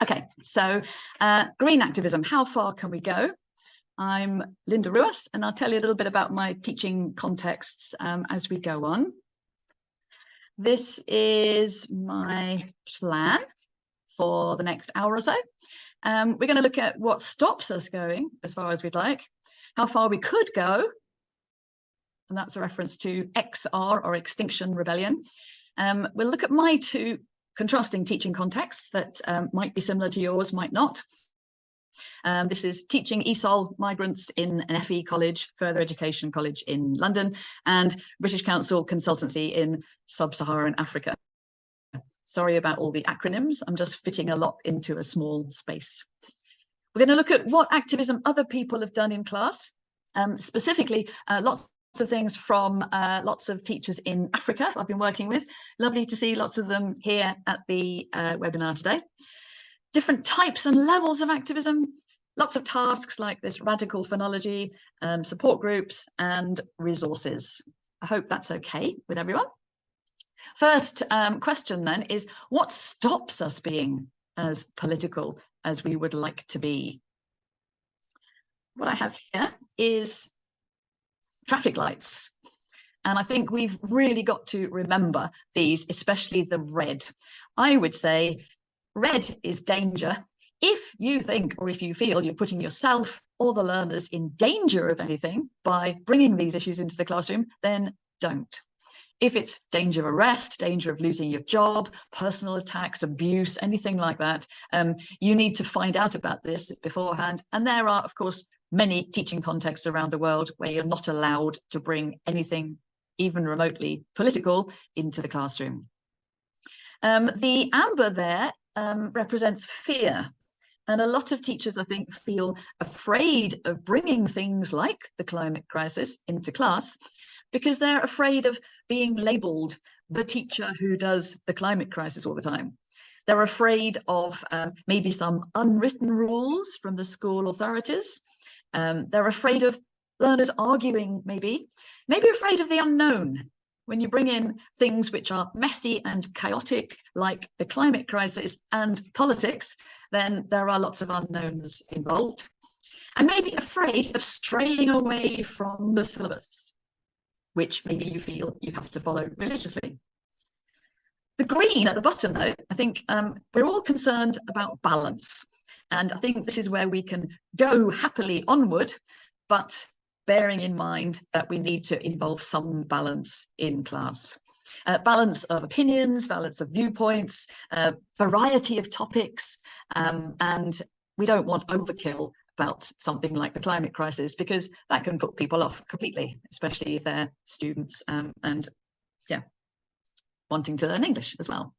Okay, so green activism, how far can we go? I'm Linda Ruas, and I'll tell you a little bit about my teaching contexts as we go on. This is my plan for the next hour or so. We're going to look at what stops us going as far as we'd like, how far we could go, and that's a reference to XR, or Extinction Rebellion. We'll look at my two contrasting teaching contexts that might be similar to yours, might not. This is teaching ESOL migrants in an FE college, further education college in London, and British Council consultancy in sub-Saharan Africa. Sorry about all the acronyms, I'm just fitting a lot into a small space. We're going to look at what activism other people have done in class, specifically lots of things from lots of teachers in Africa I've been working with. Lovely to see lots of them here at the webinar today. Different types and levels of activism, lots of tasks like this radical phonology, support groups and resources. I hope that's okay with everyone. First question then is, what stops us being as political as we would like to be? What I have here is traffic lights. And I think we've really got to remember these, especially the red. I would say red is danger. If you think, or if you feel you're putting yourself or the learners in danger of anything by bringing these issues into the classroom, then don't. If it's danger of arrest, danger of losing your job, personal attacks, abuse, anything like that, you need to find out about this beforehand. And there are, of course, many teaching contexts around the world where you're not allowed to bring anything, even remotely political, into the classroom. The amber there represents fear. And a lot of teachers, I think, feel afraid of bringing things like the climate crisis into class because they're afraid of being labelled the teacher who does the climate crisis all the time. They're afraid of maybe some unwritten rules from the school authorities. They're afraid of learners arguing, maybe afraid of the unknown. When you bring in things which are messy and chaotic, like the climate crisis and politics, then there are lots of unknowns involved. And maybe afraid of straying away from the syllabus, which maybe you feel you have to follow religiously. The green at the bottom, though, I think we're all concerned about balance. And I think this is where we can go happily onward, but bearing in mind that we need to involve some balance in class. Balance of opinions, balance of viewpoints, variety of topics, and we don't want overkill about something like the climate crisis, because that can put people off completely, especially if they're students and yeah, wanting to learn English as well.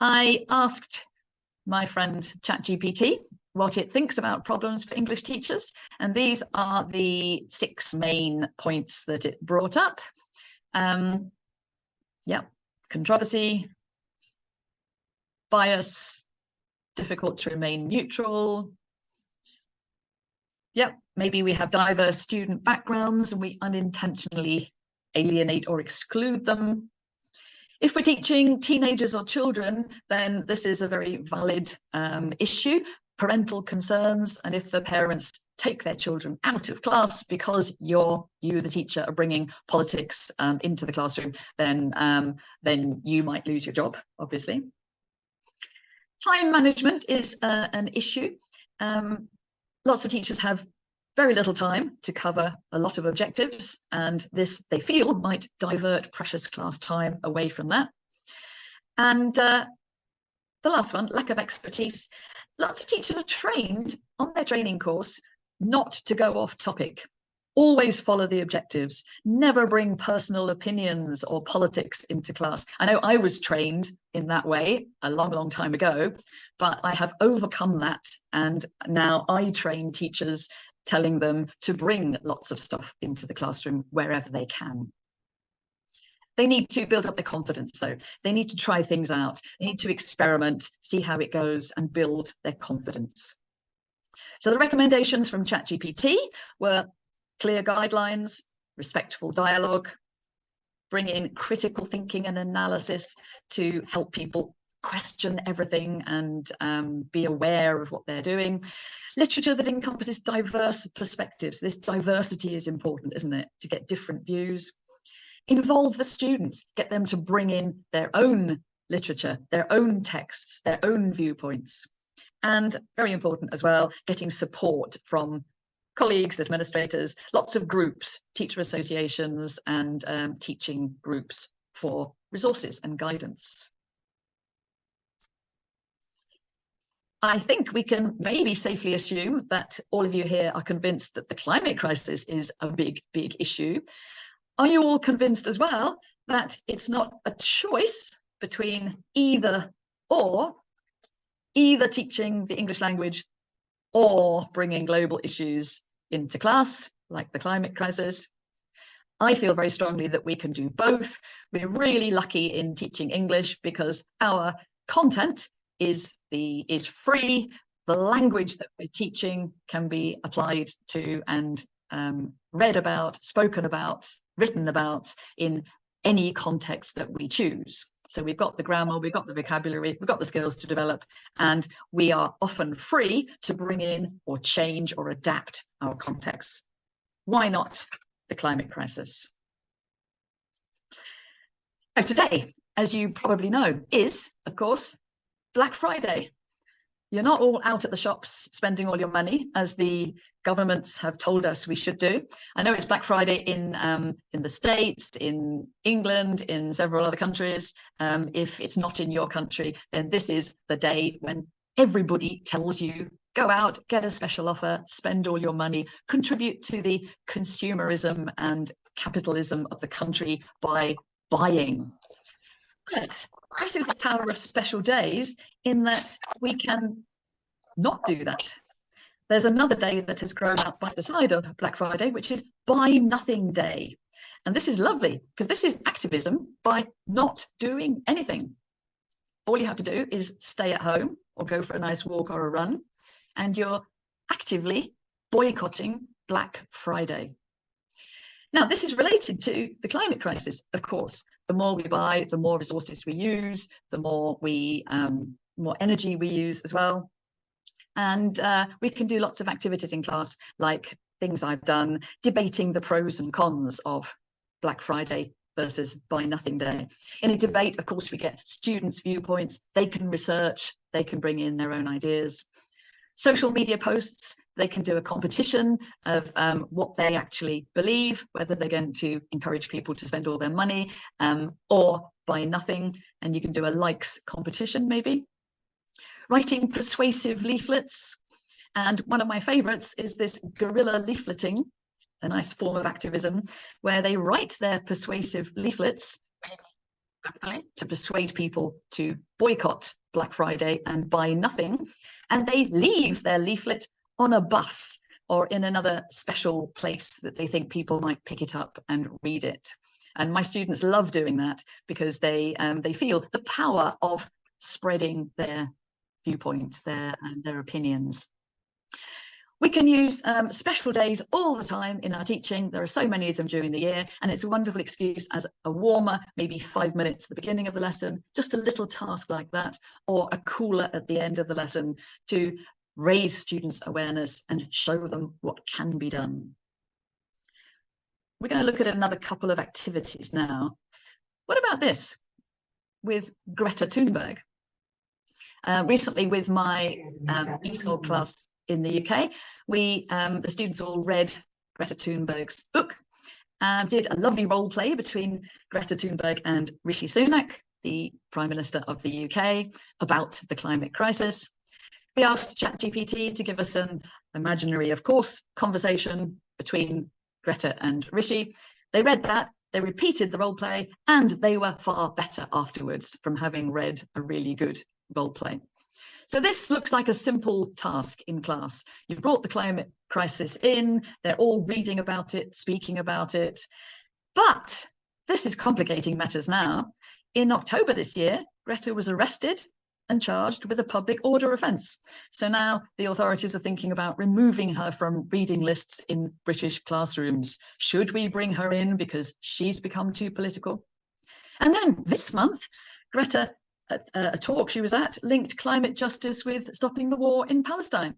I asked my friend ChatGPT what it thinks about problems for English teachers, and these are the 6 main points that it brought up. Yeah, controversy, bias, difficult to remain neutral. Yeah, maybe we have diverse student backgrounds and we unintentionally alienate or exclude them. If we're teaching teenagers or children, then this is a very valid issue. Parental concerns, and if the parents take their children out of class because you, the teacher, are bringing politics into the classroom, then you might lose your job, obviously. Time management is an issue. Lots of teachers have very little time to cover a lot of objectives, and this, they feel, might divert precious class time away from that. And the last one, lack of expertise. Lots of teachers are trained on their training course not to go off topic. Always follow the objectives. Never bring personal opinions or politics into class. I know I was trained in that way a long, long time ago, but I have overcome that. And now I train teachers, telling them to bring lots of stuff into the classroom wherever they can. They need to build up their confidence, though. They need to try things out. They need to experiment, see how it goes, and build their confidence. So the recommendations from ChatGPT were clear guidelines, respectful dialogue, bring in critical thinking and analysis to help people question everything and be aware of what they're doing. Literature that encompasses diverse perspectives. This diversity is important, isn't it? To get different views. Involve the students, get them to bring in their own literature, their own texts, their own viewpoints. And very important as well, getting support from colleagues, administrators, lots of groups, teacher associations and teaching groups for resources and guidance. I think we can maybe safely assume that all of you here are convinced that the climate crisis is a big, big issue. Are you all convinced as well that it's not a choice between either teaching the English language or bringing global issues into class, like the climate crisis? I feel very strongly that we can do both. We're really lucky in teaching English because our content is free. The language that we're teaching can be applied to and read about, spoken about, written about in any context that we choose. So we've got the grammar, we've got the vocabulary, we've got the skills to develop, and we are often free to bring in or change or adapt our context. Why not the climate crisis? Now, today, as you probably know, is, of course, Black Friday. You're not all out at the shops spending all your money, as the governments have told us we should do. I know it's Black Friday in the States, in England, in several other countries. If it's not in your country, then this is the day when everybody tells you, go out, get a special offer, spend all your money, contribute to the consumerism and capitalism of the country by buying. But this is the power of special days in that we can not do that. There's another day that has grown up by the side of Black Friday, which is Buy Nothing Day. And this is lovely because this is activism by not doing anything. All you have to do is stay at home or go for a nice walk or a run, and you're actively boycotting Black Friday. Now, this is related to the climate crisis, of course. The more we buy, the more resources we use, the more energy we use as well. And we can do lots of activities in class, like things I've done, debating the pros and cons of Black Friday versus Buy Nothing Day. In a debate, of course, we get students' viewpoints. They can research, they can bring in their own ideas. Social media posts, they can do a competition of what they actually believe, whether they're going to encourage people to spend all their money or buy nothing. And you can do a likes competition, maybe. Writing persuasive leaflets. And one of my favorites is this guerilla leafleting, a nice form of activism, where they write their persuasive leaflets to persuade people to boycott Black Friday and buy nothing. And they leave their leaflet on a bus or in another special place that they think people might pick it up and read it. And my students love doing that because they feel the power of spreading their viewpoints, their opinions. We can use special days all the time in our teaching. There are so many of them during the year, and it's a wonderful excuse as a warmer, maybe 5 minutes at the beginning of the lesson, just a little task like that, or a cooler at the end of the lesson to raise students' awareness and show them what can be done. We're going to look at another couple of activities now. What about this with Greta Thunberg? Recently with my ESOL class in the UK, the students all read Greta Thunberg's book, did a lovely role play between Greta Thunberg and Rishi Sunak, the Prime Minister of the UK, about the climate crisis. We asked ChatGPT to give us an imaginary, of course, conversation between Greta and Rishi. They read that, they repeated the role play, and they were far better afterwards from having read a really good role play. So this looks like a simple task in class. You've brought the climate crisis in, they're all reading about it, speaking about it. But this is complicating matters now. In October this year, Greta was arrested and charged with a public order offence. So now the authorities are thinking about removing her from reading lists in British classrooms. Should we bring her in because she's become too political? And then this month, Greta a talk she was at linked climate justice with stopping the war in Palestine.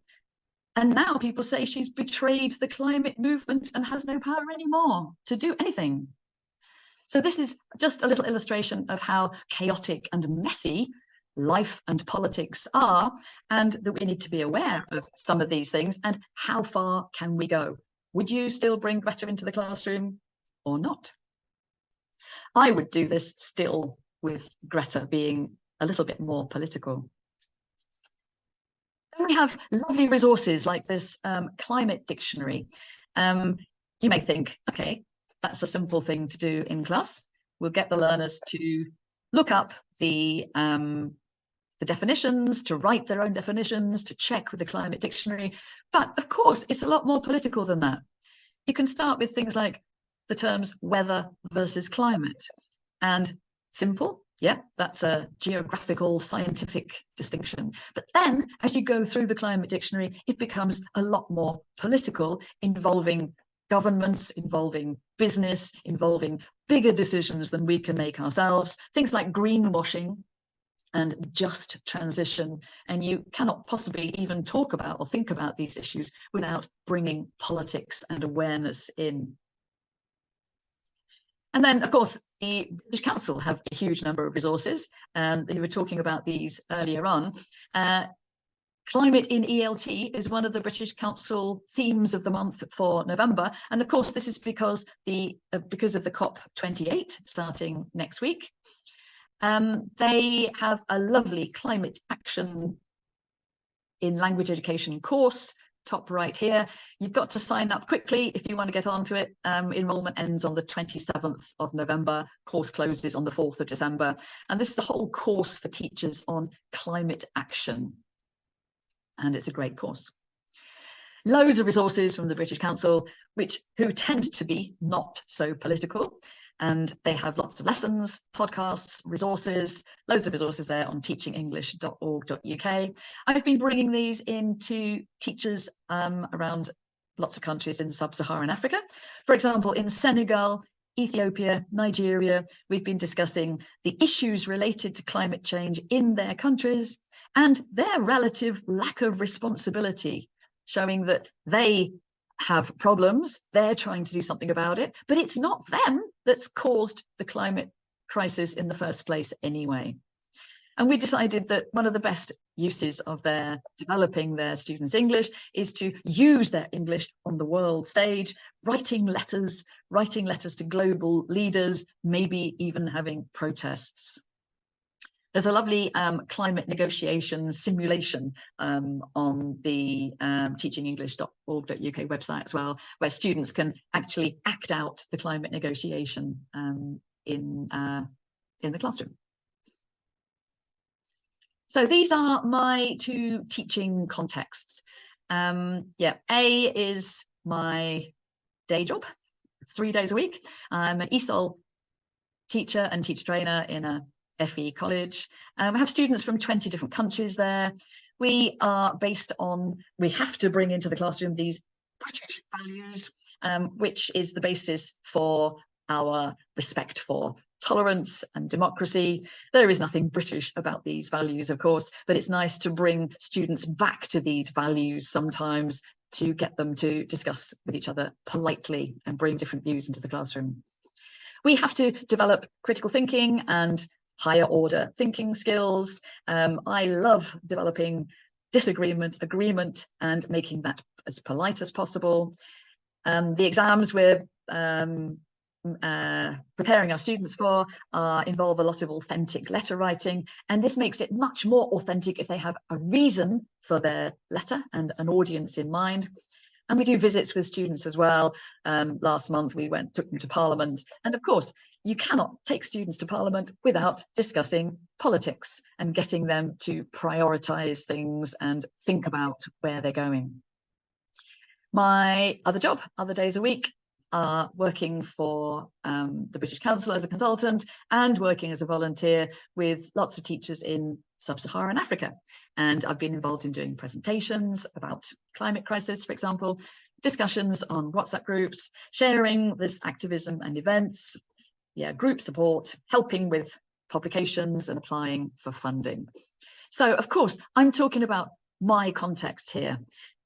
And now people say she's betrayed the climate movement and has no power anymore to do anything. So this is just a little illustration of how chaotic and messy life and politics are, and that we need to be aware of some of these things and how far can we go? Would you still bring Greta into the classroom or not? I would do this still with Greta being a little bit more political. Then we have lovely resources like this climate dictionary. You may think, okay, that's a simple thing to do in class. We'll get the learners to look up the definitions, to write their own definitions, to check with the climate dictionary. But of course, it's a lot more political than that. You can start with things like the terms weather versus climate. And simple, yeah, that's a geographical, scientific distinction. But then as you go through the climate dictionary, it becomes a lot more political, involving governments, involving business, involving bigger decisions than we can make ourselves. Things like greenwashing and just transition. And you cannot possibly even talk about or think about these issues without bringing politics and awareness in. And then, of course, the British Council have a huge number of resources, and we were talking about these earlier on. Climate in ELT is one of the British Council themes of the month for November. And of course, this is because of the COP28 starting next week. They have a lovely climate action in language education course, top right here. You've got to sign up quickly if you want to get onto it. Enrollment ends on the 27th of November. Course closes on the 4th of December. And this is the whole course for teachers on climate action. And it's a great course. Loads of resources from the British Council, who tend to be not so political. And they have lots of lessons, podcasts, resources, loads of resources there on teachingenglish.org.uk. I've been bringing these into teachers around lots of countries in sub-Saharan Africa. For example, in Senegal, Ethiopia, Nigeria, we've been discussing the issues related to climate change in their countries and their relative lack of responsibility, showing that they have problems, they're trying to do something about it, but it's not them that's caused the climate crisis in the first place anyway. And we decided that one of the best uses of developing their students' English is to use their English on the world stage, writing letters to global leaders, maybe even having protests. There's a lovely climate negotiation simulation on the teachingenglish.org.uk website as well, where students can actually act out the climate negotiation in the classroom. So these are my two teaching contexts. Yeah, A is my day job, 3 days a week. I'm an ESOL teacher and teacher trainer in a FE college. We have students from 20 different countries there. We are based on, we have to bring into the classroom these British values, which is the basis for our respect for tolerance and democracy. There is nothing British about these values, of course, but it's nice to bring students back to these values sometimes to get them to discuss with each other politely and bring different views into the classroom. We have to develop critical thinking and higher order thinking skills. I love developing disagreement, agreement, and making that as polite as possible. The exams we're preparing our students for involve a lot of authentic letter writing, and this makes it much more authentic if they have a reason for their letter and an audience in mind. And we do visits with students as well. Last month we took them to Parliament, and of course you cannot take students to Parliament without discussing politics and getting them to prioritise things and think about where they're going. My other job, other days a week, are working for the British Council as a consultant and working as a volunteer with lots of teachers in sub-Saharan Africa. And I've been involved in doing presentations about climate crisis, for example, discussions on WhatsApp groups, sharing this activism and events, group support, helping with publications and applying for funding. So, of course, I'm talking about my context here.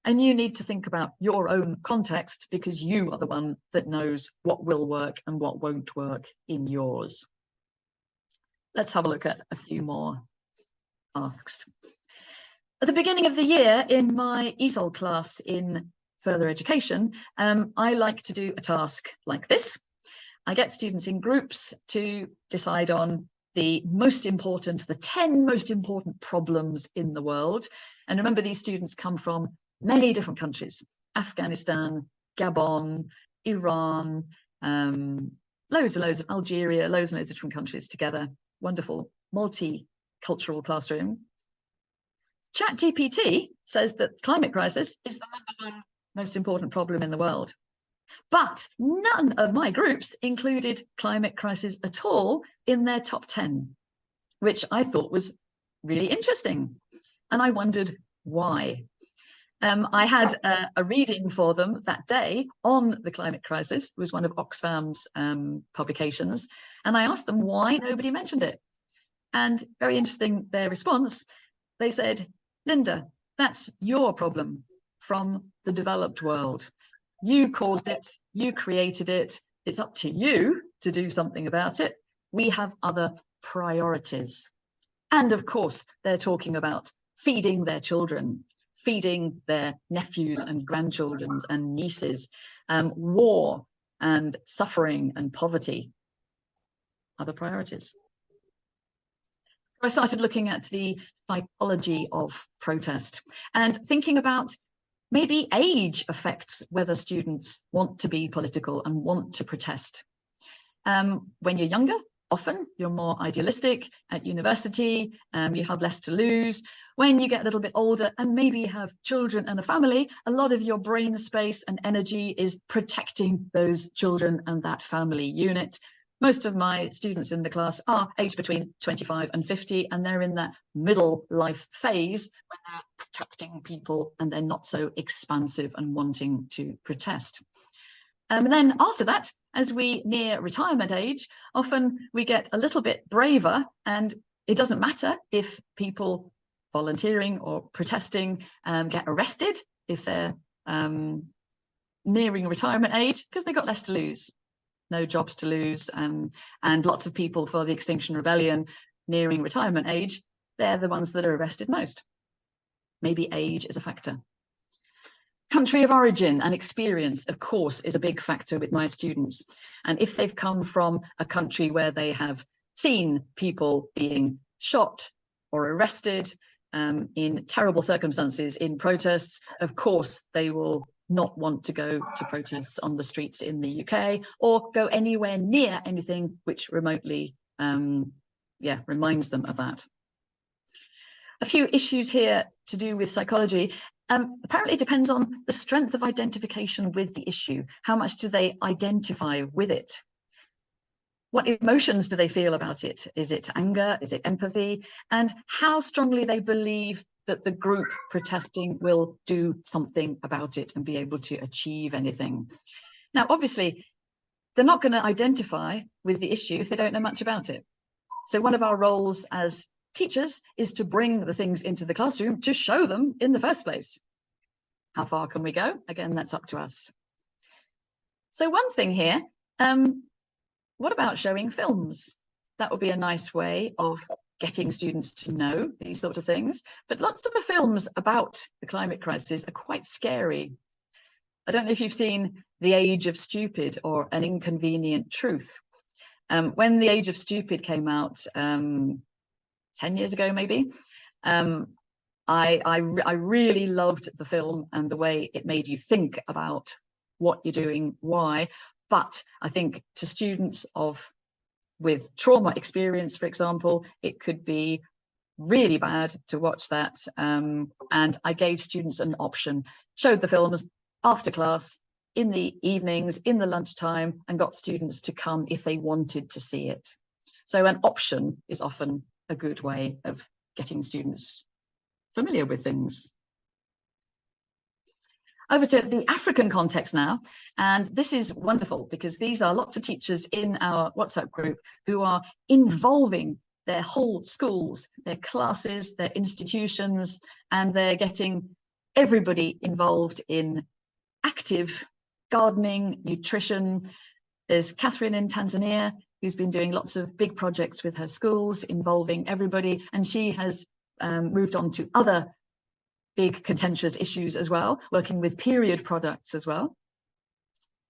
And you need to think about your own context because you are the one that knows what will work and what won't work in yours. Let's have a look at a few more tasks. At the beginning of the year in my ESOL class in further education, I like to do a task like this. I get students in groups to decide on the 10 most important problems in the world. And remember, these students come from many different countries: Afghanistan, Gabon, Iran, loads and loads of Algeria, loads and loads of different countries together. Wonderful multicultural classroom. ChatGPT says that climate crisis is the #1 most important problem in the world. But none of my groups included climate crisis at all in their top 10, which I thought was really interesting. And I wondered why. I had a reading for them that day on the climate crisis. It was one of Oxfam's publications. And I asked them why nobody mentioned it. And very interesting, their response, they said, "Linda, that's your problem from the developed world. You caused it, you created it. It's up to you to do something about it. We have other priorities." And of course, they're talking about feeding their children, feeding their nephews and grandchildren and nieces, war and suffering and poverty, other priorities. I started looking at the psychology of protest and thinking about maybe age affects whether students want to be political and want to protest. When you're younger, often you're more idealistic. At university, you have less to lose. When you get a little bit older and maybe you have children and a family, a lot of your brain space and energy is protecting those children and that family unit. Most of my students in the class are aged between 25 and 50, and they're in that middle life phase when they're protecting people and they're not so expansive and wanting to protest. And then after that, as we near retirement age, often we get a little bit braver, and it doesn't matter if people volunteering or protesting get arrested if they're nearing retirement age, because they've got less to lose. No jobs to lose, and lots of people for the Extinction Rebellion nearing retirement age, they're the ones that are arrested most. Maybe age is a factor. Country of origin and experience, of course, is a big factor with my students. And if they've come from a country where they have seen people being shot or arrested in terrible circumstances in protests, of course, they will not want to go to protests on the streets in the UK or go anywhere near anything which remotely reminds them of that. A few issues here to do with psychology. Apparently it depends on the strength of identification with the issue. How much do they identify with it? What emotions do they feel about it? Is it anger? Is it empathy? And how strongly they believe that the group protesting will do something about it and be able to achieve anything. Now, obviously, they're not going to identify with the issue if they don't know much about it. So one of our roles as teachers is to bring the things into the classroom to show them in the first place. How far can we go? Again, that's up to us. So one thing here, what about showing films? That would be a nice way of getting students to know these sort of things. But lots of the films about the climate crisis are quite scary. I don't know if you've seen The Age of Stupid or An Inconvenient Truth. When The Age of Stupid came out 10 years ago, maybe, I really loved the film and the way it made you think about what you're doing, why. But I think to students with trauma experience, for example, it could be really bad to watch that. And I gave students an option, showed the films after class, in the evenings, in the lunchtime, and got students to come if they wanted to see it. So an option is often a good way of getting students familiar with things. Over to the African context now, and this is wonderful because these are lots of teachers in our WhatsApp group who are involving their whole schools, their classes, their institutions, and they're getting everybody involved in active gardening, nutrition. There's Catherine in Tanzania, who's been doing lots of big projects with her schools involving everybody, and she has moved on to other big contentious issues as well, working with period products as well.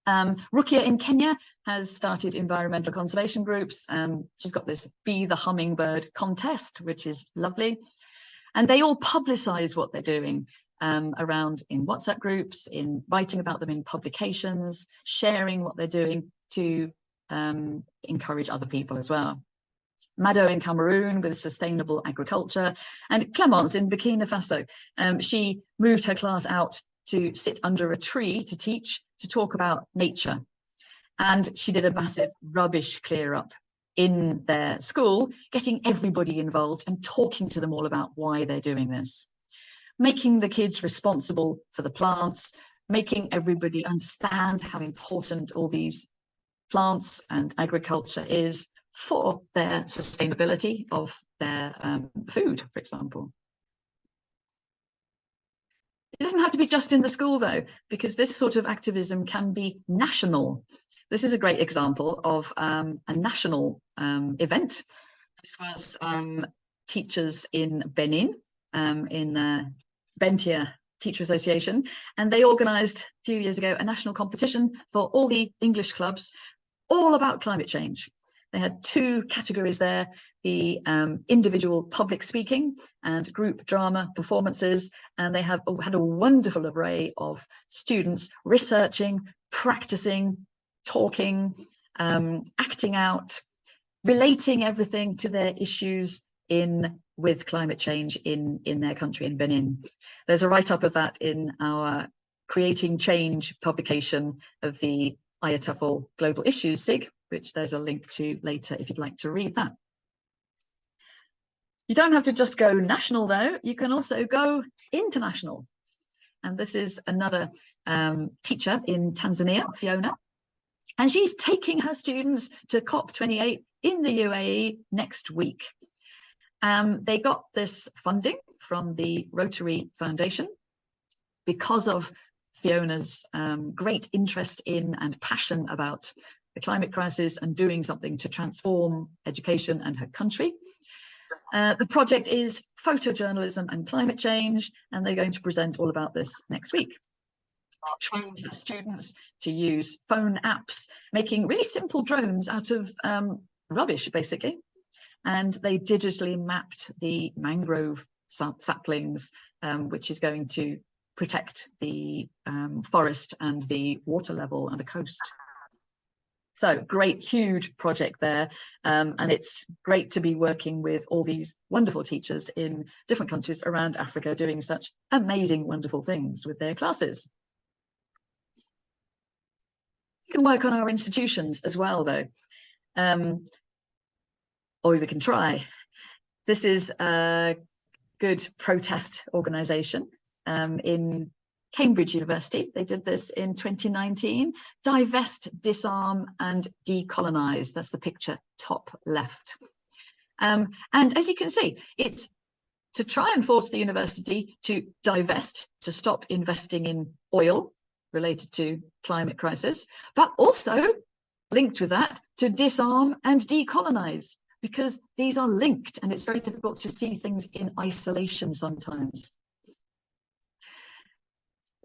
Rukia in Kenya has started environmental conservation groups. She's got this Be the Hummingbird contest, which is lovely. And they all publicize what they're doing around in WhatsApp groups, in writing about them in publications, sharing what they're doing to encourage other people as well. Mado in Cameroon with sustainable agriculture, and Clemence in Burkina Faso. She moved her class out to sit under a tree to teach, to talk about nature. And she did a massive rubbish clear up in their school, getting everybody involved and talking to them all about why they're doing this. Making the kids responsible for the plants, making everybody understand how important all these plants and agriculture is for their sustainability of their food, for example. It doesn't have to be just in the school, though, because this sort of activism can be national. This is a great example of a national event. This was teachers in Benin, in the Bentia Teacher Association, and they organised a few years ago a national competition for all the English clubs, all about climate change. They had two categories there, the individual public speaking and group drama performances, and they had a wonderful array of students researching, practicing, talking, acting out, relating everything to their issues with climate change in their country, in Benin. There's a write-up of that in our Creating Change publication of the TEFL Global Issues SIG, which there's a link to later if you'd like to read that. You don't have to just go national, though. You can also go international. And this is another teacher in Tanzania, Fiona. And she's taking her students to COP28 in the UAE next week. They got this funding from the Rotary Foundation because of Fiona's great interest in and passion about the climate crisis and doing something to transform education and her country. The project is photojournalism and climate change, and they're going to present all about this next week. Trained the students to use phone apps, making really simple drones out of rubbish, basically. And they digitally mapped the mangrove saplings, which is going to protect the forest and the water level and the coast. So great, huge project there. And it's great to be working with all these wonderful teachers in different countries around Africa doing such amazing, wonderful things with their classes. We can work on our institutions as well, though. Or we can try. This is a good protest organisation in Cambridge University. They did this in 2019. Divest, disarm and decolonize. That's the picture top left. And as you can see, it's to try and force the university to divest, to stop investing in oil related to climate crisis, but also linked with that to disarm and decolonize, because these are linked and it's very difficult to see things in isolation sometimes.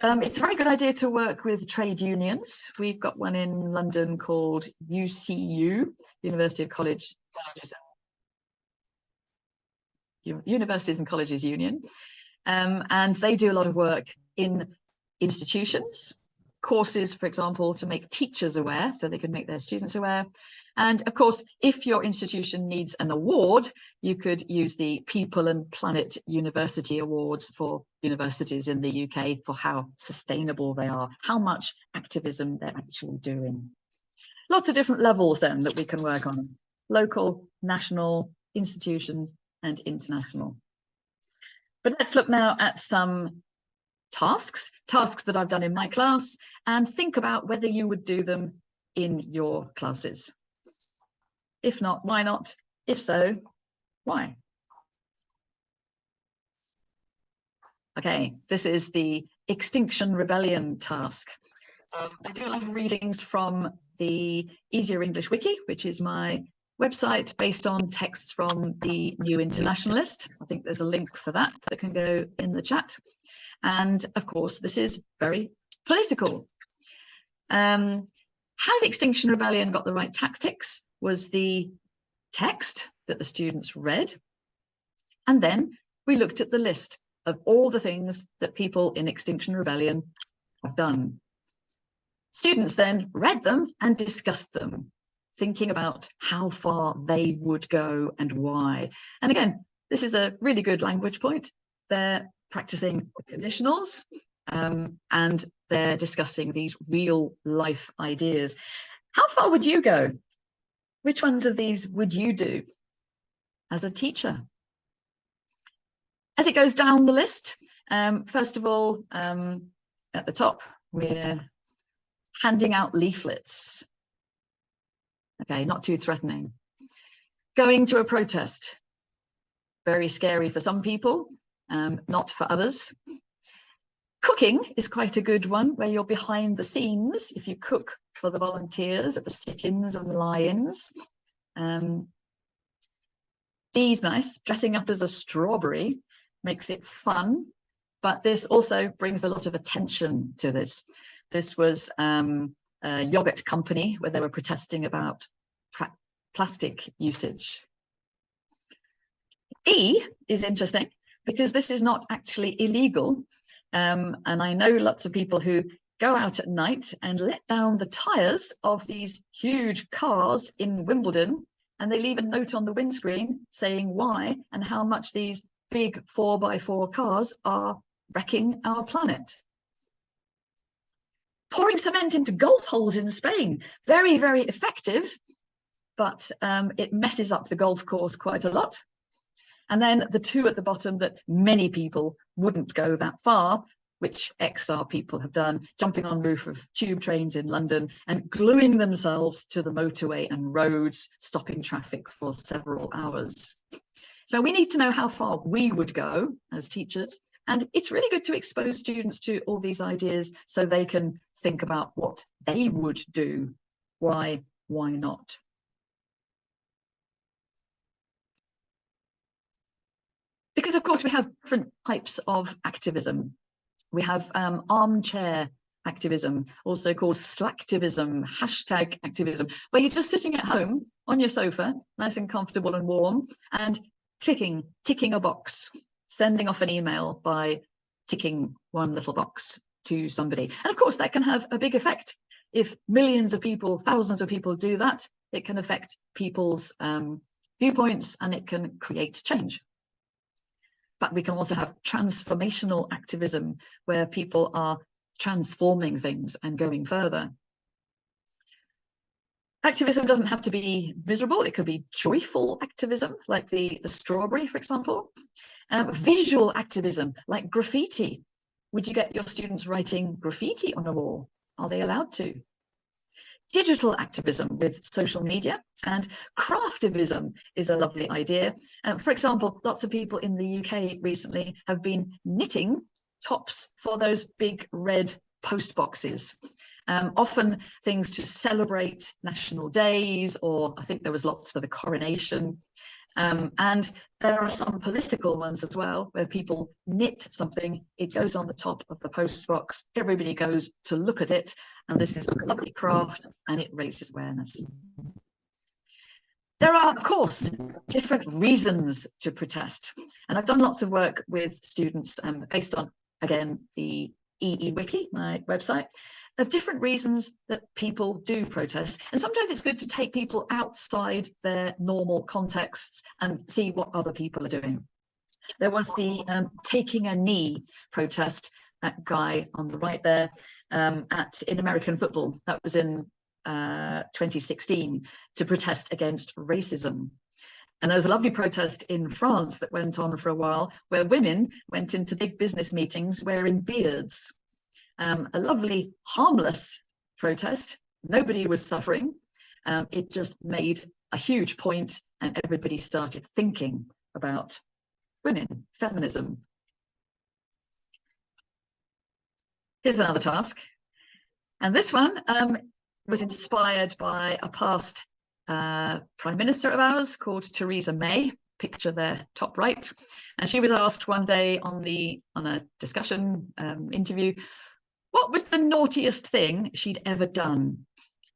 It's a very good idea to work with trade unions. We've got one in London called UCU, University of Colleges and Colleges Union, and they do a lot of work in institutions, courses, for example, to make teachers aware so they can make their students aware. And of course, if your institution needs an award, you could use the People and Planet University Awards for universities in the UK for how sustainable they are, how much activism they're actually doing. Lots of different levels then that we can work on: local, national, institutions, and international. But let's look now at some tasks that I've done in my class, and think about whether you would do them in your classes. If not, why not? If so, Why? Okay, this is the Extinction Rebellion task. I do a lot of readings from the Easier English Wiki, which is my website based on texts from the New Internationalist. I think there's a link for that that can go in the chat. And of course, this is very political. Has Extinction Rebellion got the right tactics? Was the text that the students read. And then we looked at the list of all the things that people in Extinction Rebellion have done. Students then read them and discussed them, thinking about how far they would go and why. And again, this is a really good language point. They're practicing conditionals and they're discussing these real life ideas. How far would you go? Which ones of these would you do as a teacher? As it goes down the list, first of all, at the top, we're handing out leaflets. Okay, not too threatening. Going to a protest. Very scary for some people, not for others. Cooking is quite a good one, where you're behind the scenes if you cook for the volunteers at the sit-ins and the lie-ins. D's nice, dressing up as a strawberry makes it fun, but this also brings a lot of attention to this. This was a yogurt company where they were protesting about plastic usage. E is interesting because this is not actually illegal. And I know lots of people who go out at night and let down the tires of these huge cars in Wimbledon, and they leave a note on the windscreen saying why and how much these big 4x4 cars are wrecking our planet. Pouring cement into golf holes in Spain, very, very effective, but it messes up the golf course quite a lot. And then the two at the bottom that many people wouldn't go that far, which XR people have done, jumping on roof of tube trains in London and gluing themselves to the motorway and roads, stopping traffic for several hours. So we need to know how far we would go as teachers. And it's really good to expose students to all these ideas so they can think about what they would do. Why not? Because, of course, we have different types of activism. We have armchair activism, also called slacktivism, hashtag activism, where you're just sitting at home on your sofa, nice and comfortable and warm, and ticking a box, sending off an email by ticking one little box to somebody. And of course, that can have a big effect. If millions of people, thousands of people do that, it can affect people's viewpoints and it can create change. But we can also have transformational activism, where people are transforming things and going further. Activism doesn't have to be miserable. It could be joyful activism, like the strawberry, for example. Visual activism, like graffiti. Would you get your students writing graffiti on a wall? Are they allowed to? Digital activism with social media, and craftivism is a lovely idea. For example, lots of people in the UK recently have been knitting tops for those big red post boxes. Often things to celebrate national days, or I think there was lots for the coronation. And there are some political ones as well, where people knit something, it goes on the top of the post box, everybody goes to look at it, and this is a lovely craft and it raises awareness. There are, of course, different reasons to protest. And I've done lots of work with students based on, again, the EE Wiki, my website, of different reasons that people do protest. And sometimes it's good to take people outside their normal contexts and see what other people are doing. There was the taking a knee protest, that guy on the right there, in American football. That was in 2016 to protest against racism. And there was a lovely protest in France that went on for a while, where women went into big business meetings wearing beards. A lovely, harmless protest. Nobody was suffering. It just made a huge point and everybody started thinking about women, feminism. Here's another task. And this one was inspired by a past Prime Minister of ours called Theresa May, picture there top right. And she was asked one day on a discussion interview, what was the naughtiest thing she'd ever done?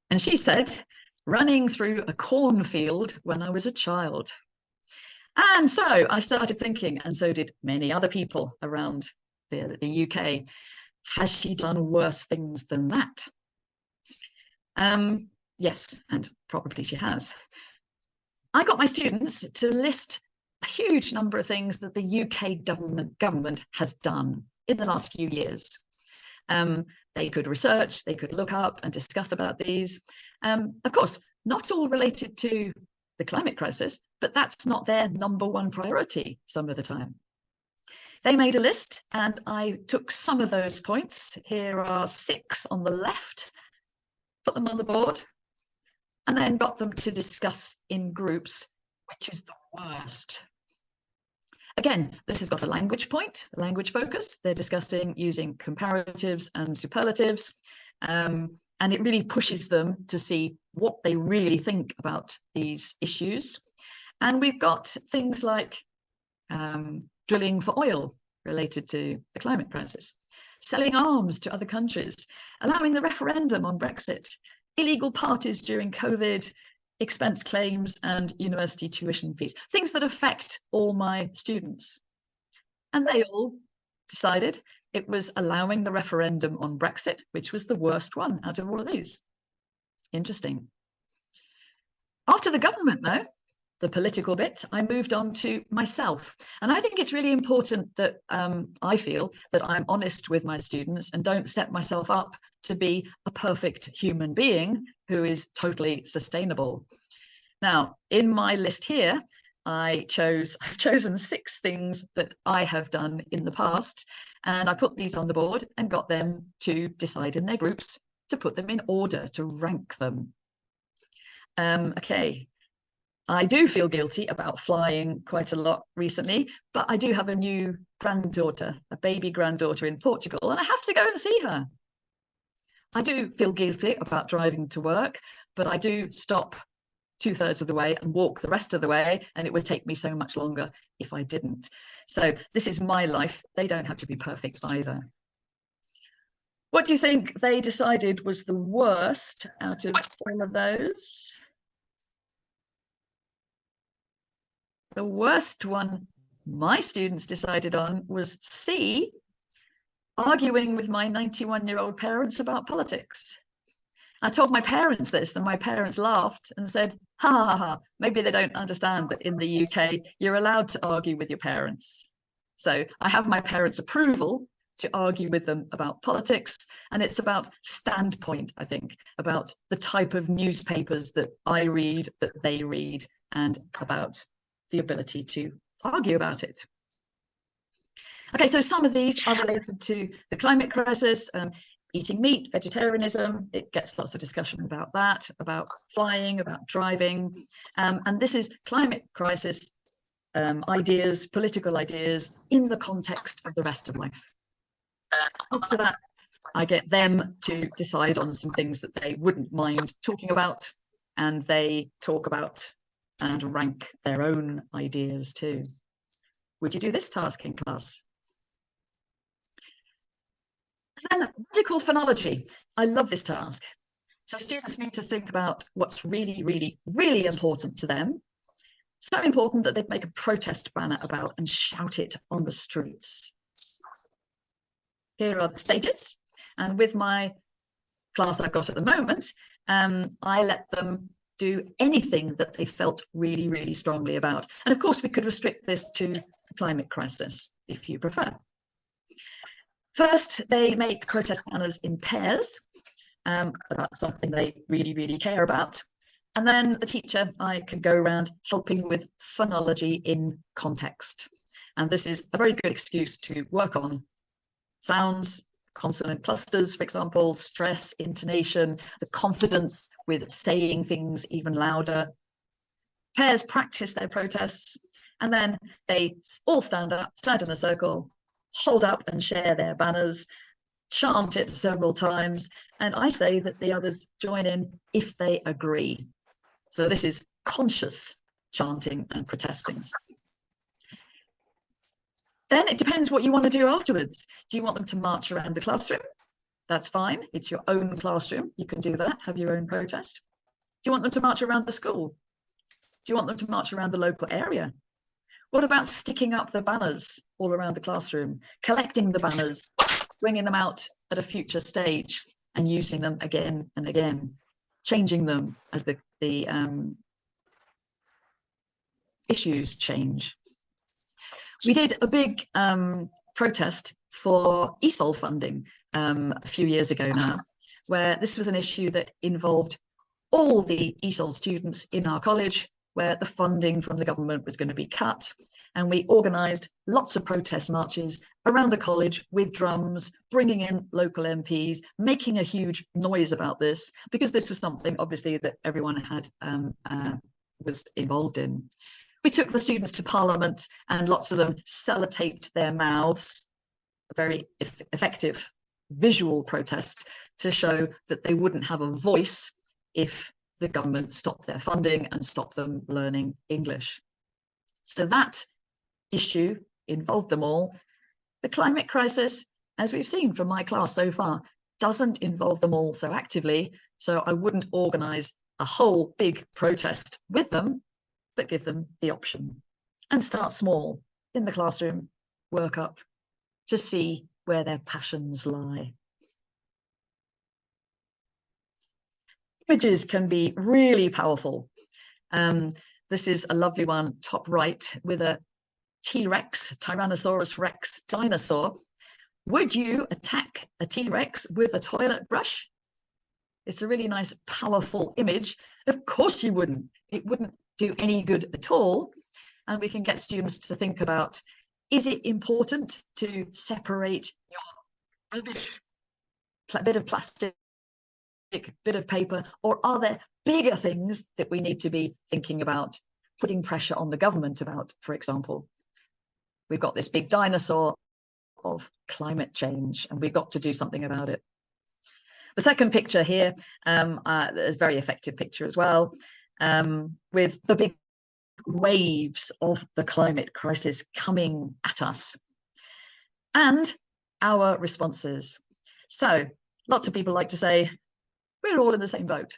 And she said, running through a cornfield when I was a child. And so I started thinking, and so did many other people around the UK, has she done worse things than that? Yes, and probably she has. I got my students to list a huge number of things that the UK government has done in the last few years. They could research, they could look up and discuss about these. Of course, not all related to the climate crisis, but that's not their number one priority some of the time. They made a list and I took some of those points. Here are 6 on the left, put them on the board, and then got them to discuss in groups, which is the worst. Again, this has got a language point, a language focus. They're discussing using comparatives and superlatives, and it really pushes them to see what they really think about these issues. And we've got things like drilling for oil related to the climate crisis, selling arms to other countries, allowing the referendum on Brexit, illegal parties during COVID, expense claims and university tuition fees, things that affect all my students. And they all decided it was allowing the referendum on Brexit, which was the worst one out of all of these. Interesting. After the government, though, the political bit, I moved on to myself. And I think it's really important that I feel that I'm honest with my students and don't set myself up to be a perfect human being who is totally sustainable. Now, in my list here, I've chosen 6 things that I have done in the past, and I put these on the board and got them to decide in their groups to put them in order, to rank them. Okay. I do feel guilty about flying quite a lot recently, but I do have a new granddaughter, a baby granddaughter in Portugal, and I have to go and see her. I do feel guilty about driving to work, but I do stop 2/3 of the way and walk the rest of the way, and it would take me so much longer if I didn't. So this is my life. They don't have to be perfect either. What do you think they decided was the worst out of all of those? The worst one my students decided on was C, arguing with my 91-year-old parents about politics. I told my parents this and my parents laughed and said, ha, ha, ha, maybe they don't understand that in the UK, you're allowed to argue with your parents. So I have my parents' approval to argue with them about politics. And it's about standpoint, I think, about the type of newspapers that I read, that they read, and about the ability to argue about it. Okay, so some of these are related to the climate crisis, eating meat, vegetarianism. It gets lots of discussion about that, about flying, about driving. And this is climate crisis ideas, political ideas in the context of the rest of life. After that, I get them to decide on some things that they wouldn't mind talking about, and they talk about and rank their own ideas too. Would you do this task in class? And then radical phonology. I love this task. So students need to think about what's really, really, really important to them. So important that they'd make a protest banner about and shout it on the streets. Here are the stages. And with my class I've got at the moment, I let them do anything that they felt really, really strongly about. And of course, we could restrict this to the climate crisis, if you prefer. First, they make protest banners in pairs about something they really, really care about. And then the teacher, I could go around helping with phonology in context. And this is a very good excuse to work on sounds, consonant clusters, for example, stress, intonation, the confidence with saying things even louder. Pairs practice their protests, and then they all stand up, stand in a circle, hold up and share their banners, chant it several times, and I say that the others join in if they agree. So this is conscious chanting and protesting. Then it depends what you want to do afterwards. Do you want them to march around the classroom? That's fine. It's your own classroom. You can do that, have your own protest. Do you want them to march around the school? Do you want them to march around the local area? What about sticking up the banners all around the classroom, collecting the banners, bringing them out at a future stage and using them again and again, changing them as the issues change? We did a big protest for ESOL funding a few years ago now, where this was an issue that involved all the ESOL students in our college, where the funding from the government was going to be cut. And we organised lots of protest marches around the college with drums, bringing in local MPs, making a huge noise about this, because this was something obviously that everyone had was involved in. We took the students to Parliament and lots of them sellotaped their mouths, a very effective visual protest to show that they wouldn't have a voice if the government stopped their funding and stopped them learning English. So that issue involved them all. The climate crisis, as we've seen from my class so far, doesn't involve them all so actively, so I wouldn't organise a whole big protest with them, but give them the option and start small in the classroom, work up to see where their passions lie. Images can be really powerful. This is a lovely one, top right, with a T-Rex, Tyrannosaurus Rex dinosaur. Would you attack a T-Rex with a toilet brush? It's a really nice, powerful image. Of course you wouldn't. It wouldn't do any good at all. And we can get students to think about, is it important to separate your rubbish, bit of plastic, bit of paper, or are there bigger things that we need to be thinking about, putting pressure on the government about, for example? We've got this big dinosaur of climate change and we've got to do something about it. The second picture here is a very effective picture as well, with the big waves of the climate crisis coming at us and our responses. So lots of people like to say, we're all in the same boat,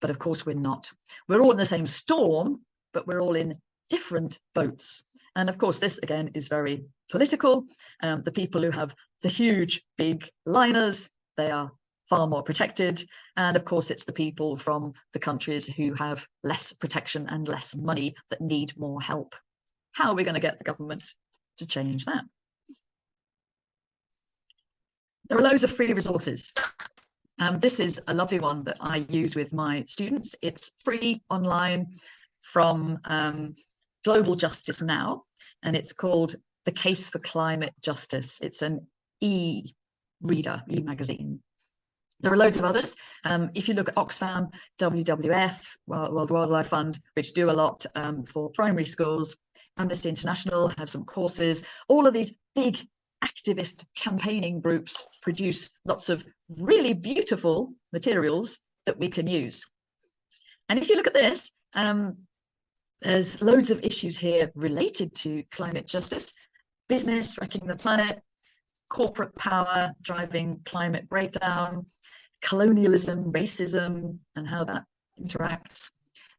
but of course we're not. We're all in the same storm, but we're all in different boats. And of course, this again is very political. The people who have the huge, big liners, they are far more protected. And of course, it's the people from the countries who have less protection and less money that need more help. How are we going to get the government to change that? There are loads of free resources. This is a lovely one that I use with my students. It's free online from Global Justice Now, and it's called The Case for Climate Justice. It's an e-reader, e-magazine. There are loads of others. If you look at Oxfam, WWF, World Wildlife Fund, which do a lot for primary schools, Amnesty International have some courses. All of these big activist campaigning groups produce lots of really beautiful materials that we can use. And if you look at this, there's loads of issues here related to climate justice: business wrecking the planet, corporate power driving climate breakdown, colonialism, racism, and how that interacts,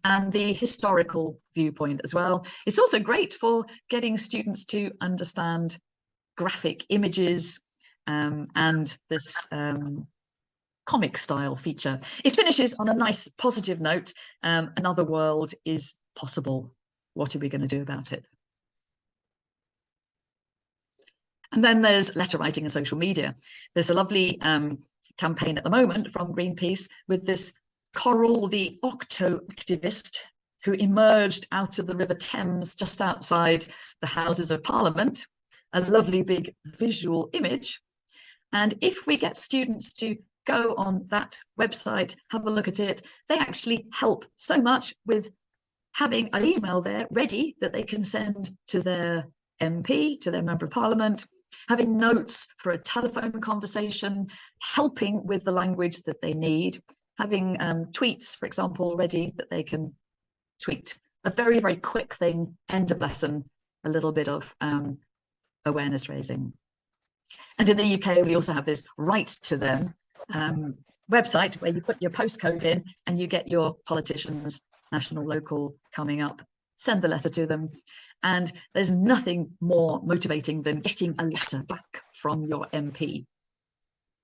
and the historical viewpoint as well. It's also great for getting students to understand graphic images and this comic style feature. It finishes on a nice positive note. Another world is possible. What are we going to do about it? And then there's letter writing and social media. There's a lovely campaign at the moment from Greenpeace with this Coral, the octo-activist, who emerged out of the River Thames just outside the Houses of Parliament. A lovely big visual image. And if we get students to go on that website, have a look at it, they actually help so much with having an email there ready that they can send to their MP, to their Member of Parliament, having notes for a telephone conversation, helping with the language that they need, having tweets, for example, ready that they can tweet. A very, very quick thing, end of lesson, a little bit of awareness raising. And in the UK, we also have this Write to Them website where you put your postcode in and you get your politicians, national, local, coming up, send the letter to them. And there's nothing more motivating than getting a letter back from your MP,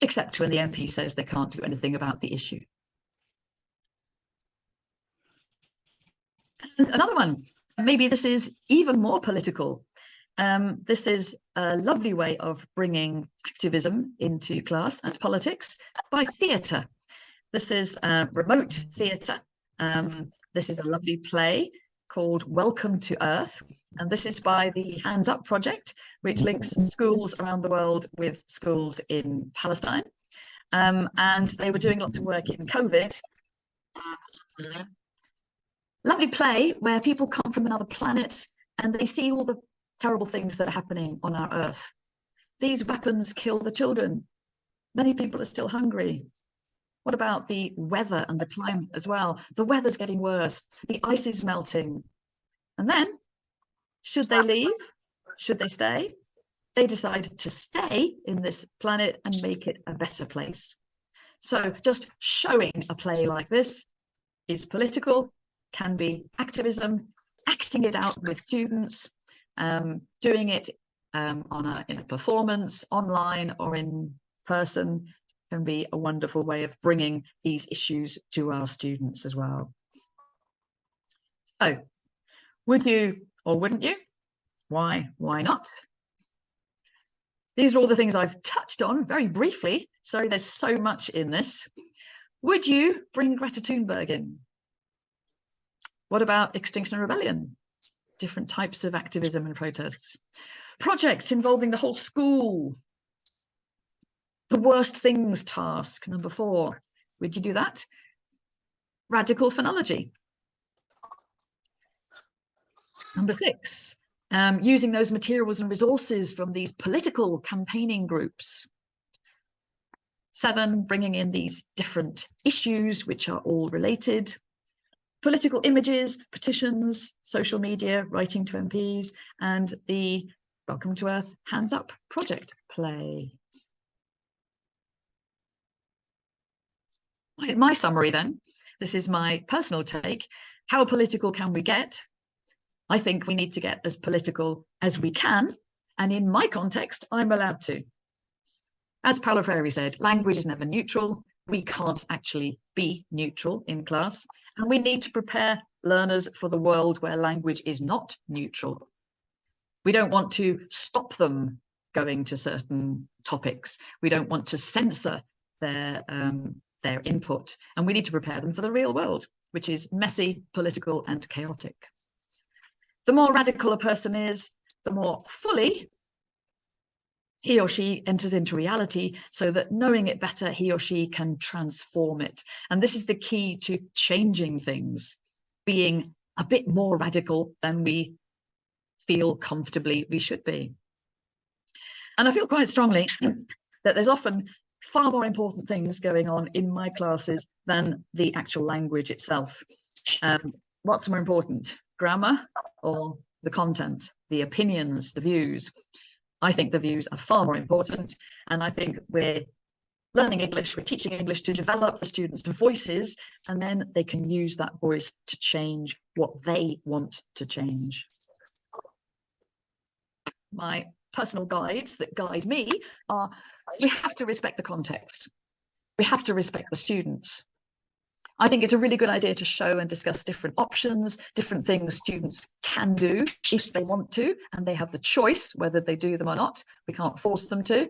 except when the MP says they can't do anything about the issue. And another one, maybe this is even more political. This is a lovely way of bringing activism into class and politics by theatre. This is remote theatre. This is a lovely play called Welcome to Earth. And this is by the Hands Up project, which links schools around the world with schools in Palestine. And they were doing lots of work in COVID. Lovely play where people come from another planet and they see all the terrible things that are happening on our Earth. These weapons kill the children. Many people are still hungry. What about the weather and the climate as well? The weather's getting worse. The ice is melting. And then, should they leave? Should they stay? They decide to stay in this planet and make it a better place. So just showing a play like this is political, can be activism, acting it out with students, doing it in a performance, online or in person, can be a wonderful way of bringing these issues to our students as well. So, would you or wouldn't you? Why not? These are all the things I've touched on very briefly. Sorry, there's so much in this. Would you bring Greta Thunberg in? What about Extinction Rebellion? Different types of activism and protests. Projects involving the whole school. The worst things task, number 4. Would you do that? Radical phonology. Number 6, using those materials and resources from these political campaigning groups. 7, bringing in these different issues which are all related. Political images, petitions, social media, writing to MPs, and the Welcome to Earth Hands Up project play. My summary then, this is my personal take. How political can we get? I think we need to get as political as we can. And in my context, I'm allowed to. As Paulo Freire said, language is never neutral. We can't actually be neutral in class. And we need to prepare learners for the world where language is not neutral. We don't want to stop them going to certain topics. We don't want to censor their input, and we need to prepare them for the real world, which is messy, political, and chaotic. The more radical a person is, the more fully he or she enters into reality, so that knowing it better, he or she can transform it. And this is the key to changing things, being a bit more radical than we feel comfortably we should be. And I feel quite strongly that there's often far more important things going on in my classes than the actual language itself. What's more important, grammar or the content, the opinions, the views? I think the views are far more important, and I think we're learning English, we're teaching English to develop the students' voices, and then they can use that voice to change what they want to change. My personal guides that guide me are, we have to respect the context. We have to respect the students. I think it's a really good idea to show and discuss different options, different things students can do if they want to, and they have the choice whether they do them or not. We can't force them to.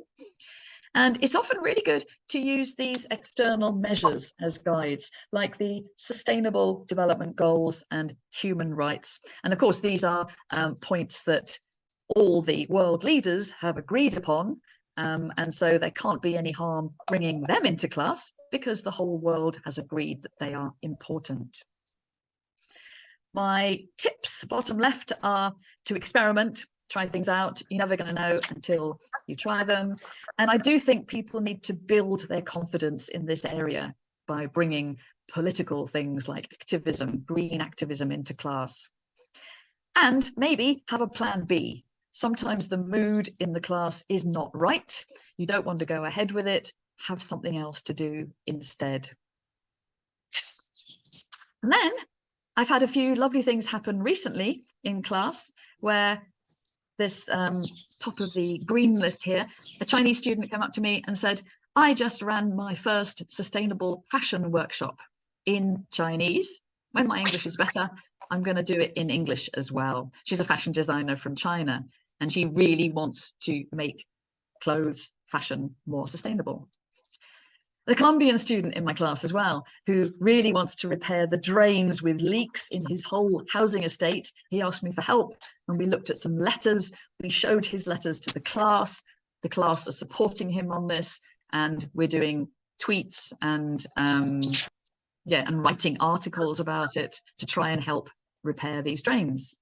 And it's often really good to use these external measures as guides, like the Sustainable Development Goals and human rights. And of course, these are points that all the world leaders have agreed upon. And so there can't be any harm bringing them into class because the whole world has agreed that they are important. My tips, bottom left, are to experiment, try things out. You're never going to know until you try them. And I do think people need to build their confidence in this area by bringing political things like activism, green activism into class. And maybe have a plan B. Sometimes the mood in the class is not right. You don't want to go ahead with it. Have something else to do instead. And then I've had a few lovely things happen recently in class where this top of the green list here, a Chinese student came up to me and said, I just ran my first sustainable fashion workshop in Chinese. When my English is better, I'm going to do it in English as well. She's a fashion designer from China, and she really wants to make clothes, fashion more sustainable. The Colombian student in my class as well, who really wants to repair the drains with leaks in his whole housing estate. He asked me for help, and we looked at some letters. We showed his letters to the class. The class are supporting him on this, and we're doing tweets and and writing articles about it to try and help repair these drains.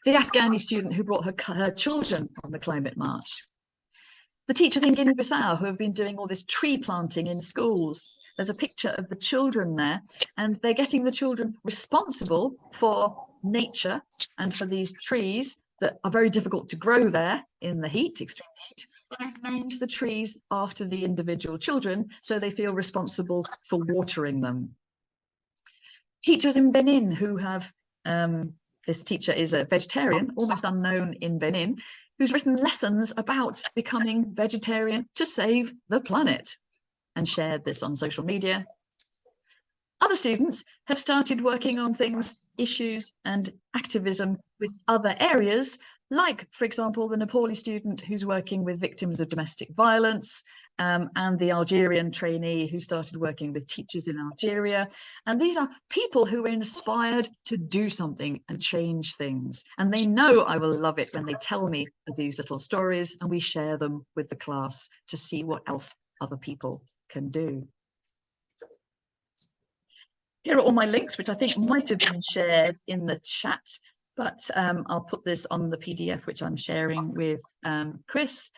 The Afghani student who brought her children on the climate march. The teachers in Guinea-Bissau who have been doing all this tree planting in schools. There's a picture of the children there, and they're getting the children responsible for nature and for these trees that are very difficult to grow there in the heat, extreme heat. But they've named the trees after the individual children, so they feel responsible for watering them. Teachers in Benin who have, this teacher is a vegetarian, almost unknown in Benin, who's written lessons about becoming vegetarian to save the planet and shared this on social media. Other students have started working on things, issues and activism with other areas, like, for example, the Nepali student who's working with victims of domestic violence, and the Algerian trainee who started working with teachers in Algeria. And these are people who are inspired to do something and change things. And they know I will love it when they tell me of these little stories, and we share them with the class to see what else other people can do. Here are all my links, which I think might have been shared in the chat, but I'll put this on the PDF, which I'm sharing with Chris.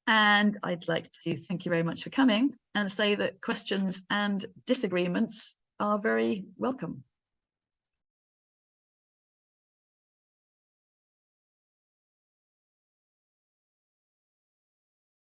And I'd like to thank you very much for coming and say that questions and disagreements are very welcome.